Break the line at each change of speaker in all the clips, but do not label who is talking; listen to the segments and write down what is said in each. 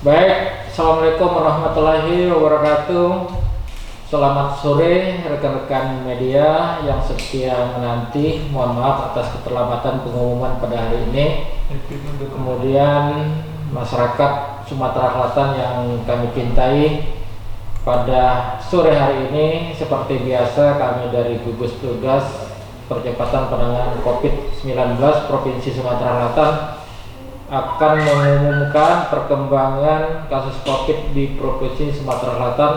Baik, Assalamualaikum warahmatullahi wabarakatuh. Selamat sore rekan-rekan media yang setia menanti. Mohon maaf atas keterlambatan pengumuman pada hari ini. Kemudian masyarakat Sumatera Selatan yang kami cintai, pada sore hari ini seperti biasa kami dari gugus tugas percepatan penanganan COVID-19 Provinsi Sumatera Selatan akan mengumumkan perkembangan kasus COVID di Provinsi Sumatera Selatan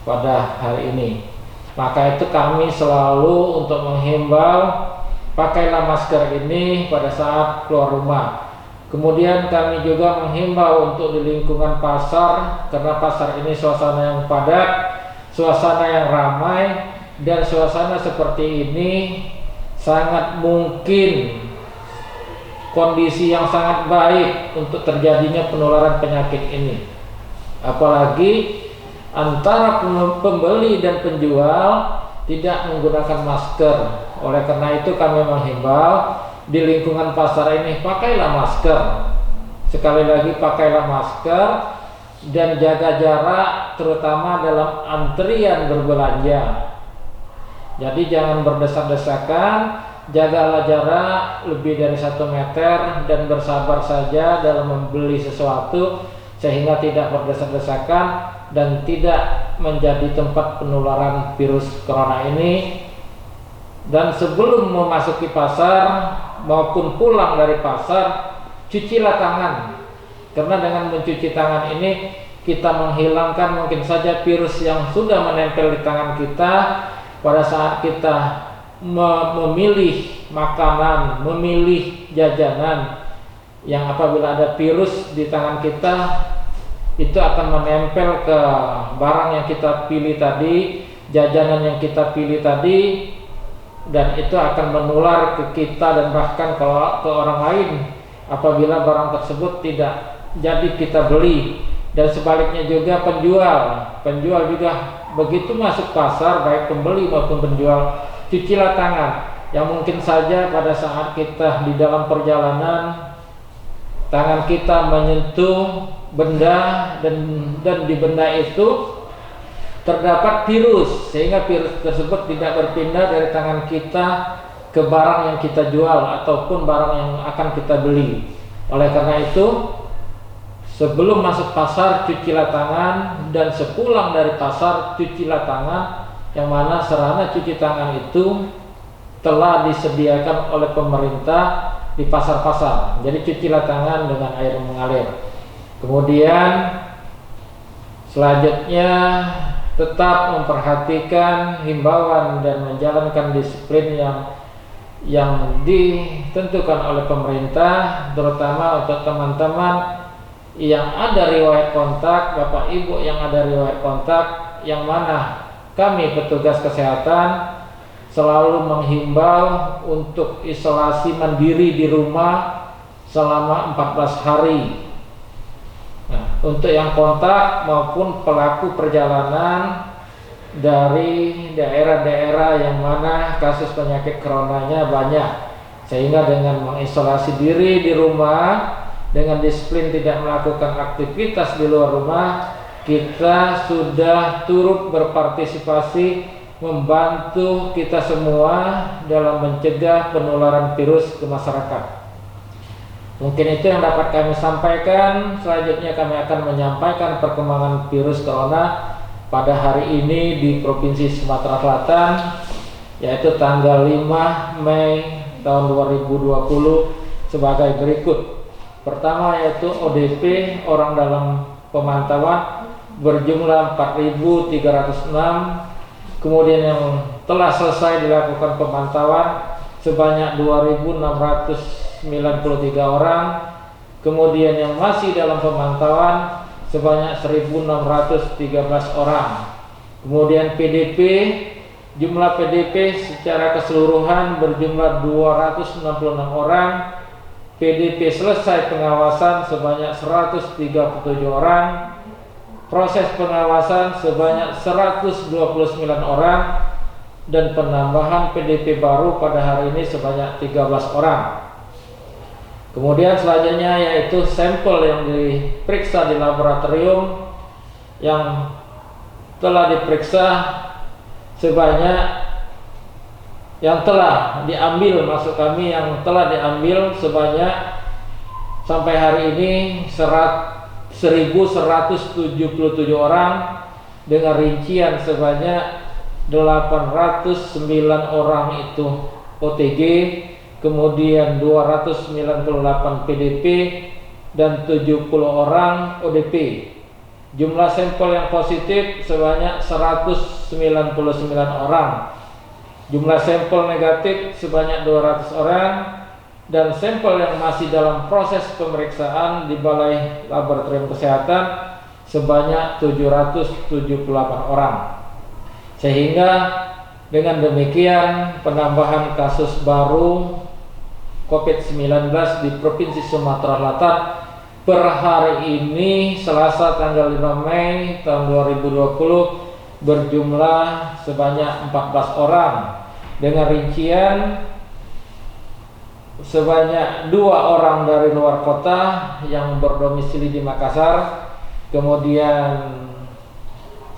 pada hari ini. Maka itu kami selalu untuk menghimbau pakailah masker ini pada saat keluar rumah. Kemudian kami juga menghimbau untuk di lingkungan pasar, karena pasar ini suasana yang padat, suasana yang ramai, dan suasana seperti ini sangat mungkin kondisi yang sangat baik untuk terjadinya penularan penyakit ini. Apalagi antara pembeli dan penjual tidak menggunakan masker. Oleh karena itu kami menghimbau di lingkungan pasar ini pakailah masker. Sekali lagi pakailah masker dan jaga jarak, terutama dalam antrian berbelanja. Jadi jangan berdesak-desakan, jagalah jarak lebih dari 1 meter dan bersabar saja dalam membeli sesuatu sehingga tidak berdesak-desakan dan tidak menjadi tempat penularan virus corona ini. Dan sebelum memasuki pasar maupun pulang dari pasar, cucilah tangan, karena dengan mencuci tangan ini kita menghilangkan mungkin saja virus yang sudah menempel di tangan kita pada saat kita memilih makanan, memilih jajanan, yang apabila ada virus di tangan kita itu akan menempel ke barang yang kita pilih tadi, jajanan yang kita pilih tadi, dan itu akan menular ke kita dan bahkan ke orang lain apabila barang tersebut tidak jadi kita beli. Dan sebaliknya juga penjual juga begitu masuk pasar, baik pembeli maupun penjual, cucilah tangan. Yang mungkin saja pada saat kita di dalam perjalanan tangan kita menyentuh benda dan di benda itu terdapat virus, sehingga virus tersebut tidak berpindah dari tangan kita ke barang yang kita jual ataupun barang yang akan kita beli. Oleh karena itu sebelum masuk pasar cucilah tangan, dan sepulang dari pasar cucilah tangan, yang mana sarana cuci tangan itu telah disediakan oleh pemerintah di pasar-pasar. Jadi cucilah tangan dengan air mengalir. Kemudian selanjutnya tetap memperhatikan himbauan dan menjalankan disiplin yang ditentukan oleh pemerintah, terutama untuk teman-teman yang ada riwayat kontak, Bapak Ibu yang ada riwayat kontak, yang mana kami petugas kesehatan selalu menghimbau untuk isolasi mandiri di rumah selama 14 hari. Nah, untuk yang kontak maupun pelaku perjalanan dari daerah-daerah yang mana kasus penyakit coronanya banyak, sehingga dengan mengisolasi diri di rumah dengan disiplin tidak melakukan aktivitas di luar rumah, kita sudah turut berpartisipasi membantu kita semua dalam mencegah penularan virus ke masyarakat. Mungkin itu yang dapat kami sampaikan. Selanjutnya kami akan menyampaikan perkembangan virus corona pada hari ini di Provinsi Sumatera Selatan, yaitu tanggal 5 Mei tahun 2020 sebagai berikut. Pertama yaitu ODP, orang dalam pemantauan, berjumlah 4.306. Kemudian yang telah selesai dilakukan pemantauan sebanyak 2.693 orang. Kemudian yang masih dalam pemantauan sebanyak 1.613 orang. Kemudian PDP, jumlah PDP secara keseluruhan berjumlah 266 orang. PDP selesai pengawasan sebanyak 137 orang. Proses pengawasan sebanyak 129 orang, dan penambahan PDP baru pada hari ini sebanyak 13 orang. Kemudian selanjutnya yaitu sampel yang diperiksa di laboratorium yang telah diperiksa sebanyak yang telah diambil, maksud kami yang telah diambil sebanyak sampai hari ini 1.177 orang dengan rincian sebanyak 809 orang itu OTG, kemudian 298 PDP dan 70 orang ODP. Jumlah sampel yang positif sebanyak 199 orang. Jumlah sampel negatif sebanyak 200 orang dan sampel yang masih dalam proses pemeriksaan di Balai Laboratorium Kesehatan sebanyak 778 orang. Sehingga dengan demikian penambahan kasus baru COVID-19 di Provinsi Sumatera Selatan per hari ini Selasa tanggal 5 Mei tahun 2020 berjumlah sebanyak 14 orang dengan rincian sebanyak 2 orang dari luar kota yang berdomisili di Makassar, kemudian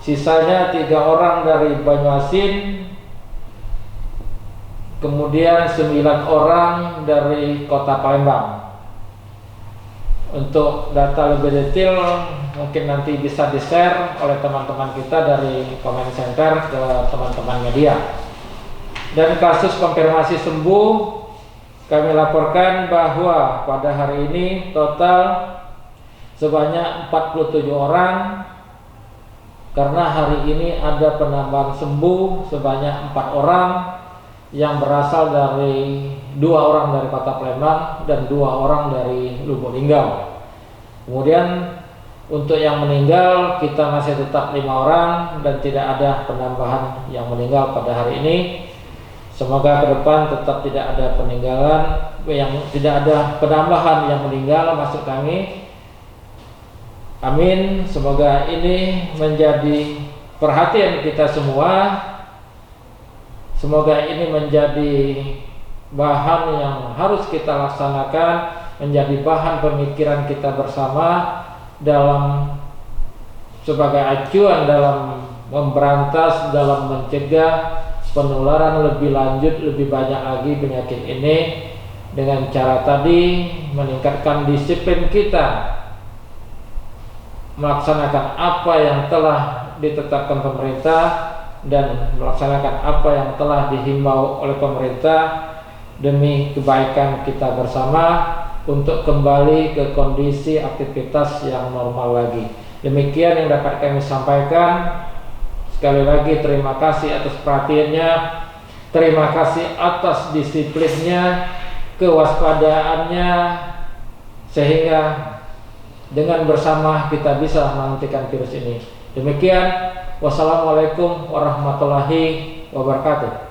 sisanya 3 orang dari Banyuasin, kemudian 9 orang dari Kota Palembang. Untuk data lebih detail mungkin nanti bisa di-share oleh teman-teman kita dari comment center ke teman-teman media. Dan kasus konfirmasi sembuh kami laporkan bahwa pada hari ini total sebanyak 47 orang. Karena hari ini ada penambahan sembuh sebanyak 4 orang yang berasal dari 2 orang dari Kota Palembang dan 2 orang dari Lubuk Linggau. Kemudian untuk yang meninggal kita masih tetap 5 orang dan tidak ada penambahan yang meninggal pada hari ini. Semoga ke depan tetap tidak ada tidak ada penambahan yang meninggal, maksud kami. Amin. Semoga ini menjadi perhatian kita semua. Semoga ini menjadi bahan yang harus kita laksanakan, menjadi bahan pemikiran kita bersama dalam sebagai acuan dalam memberantas, dalam mencegah penularan lebih lanjut, lebih banyak lagi penyakit ini dengan cara tadi meningkatkan disiplin kita melaksanakan apa yang telah ditetapkan pemerintah dan melaksanakan apa yang telah dihimbau oleh pemerintah demi kebaikan kita bersama untuk kembali ke kondisi aktivitas yang normal lagi. Demikian yang dapat kami sampaikan. Sekali lagi terima kasih atas perhatiannya, terima kasih atas disiplinnya, kewaspadaannya, sehingga dengan bersama kita bisa menghentikan virus ini. Demikian, wassalamualaikum warahmatullahi wabarakatuh.